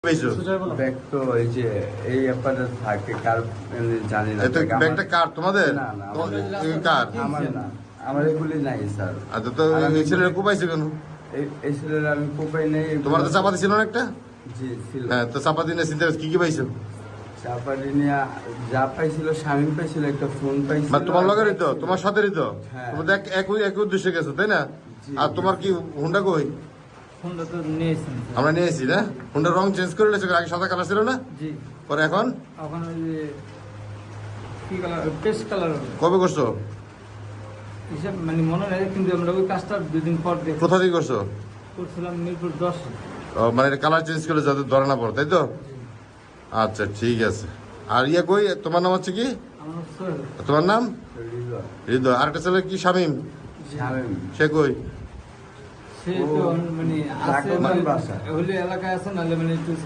Bag তো এই যে এই ব্যাপারে থাকে কার জানি না। ব্যাগটা কার তোমাদের? না না কার? আমার না, আমার এগুলি নাই স্যার। আচ্ছা তো এই ছেলেরা কোপাইছে কেন? এই ছেলেরা আমি কোপাই নেই। তোমার তো চাপাতি ছিল না একটা? জি ছিল। হ্যাঁ তো চাপাতি নিয়ে চিন্তা কি কি পাইছো? চাপাতি নিয়ে যা পাইছিল, শামিম পাইছিল, একটা ফোন পাইছিল। মানে তোমার লগেরই তো, তোমার সাথেরই তো? হ্যাঁ। তোমার একই উদ্দেশ্যে গেছো তাই না? জি। আর তোমার কি হুন্ডা কই? ফোনটা তো নিয়েছি আমরা নিয়েছি না? হুন্ডা রং চেঞ্জ করে নিয়েছো, আগে সাদা কালার ছিল না? জি। পরে এখন এখন ওই যে কি কালার, পেস্ট কালার কবে করছো? হিসাব মানে মনে নেই, কিন্তু আমরা ওই কাজটা 2 দিন পর দেখে কোথা থেকে করছো? করছিলাম মিরপুর 10। মানে কালার চেঞ্জ করে যাতে ধরে না পড়ে তাই তো? আচ্ছা ঠিক আছে। আর ইয়ে কই, তোমার নাম হচ্ছে কি? আমার সোহেল। তোমার নাম? হৃদয়। হৃদয়। আর একটা ছেলে কি শামিম? শামিম। সে কই? সে তো মানে আছে ঢাকা বাসা। হলে এলাকায় আছে, নাহলে মানে একটু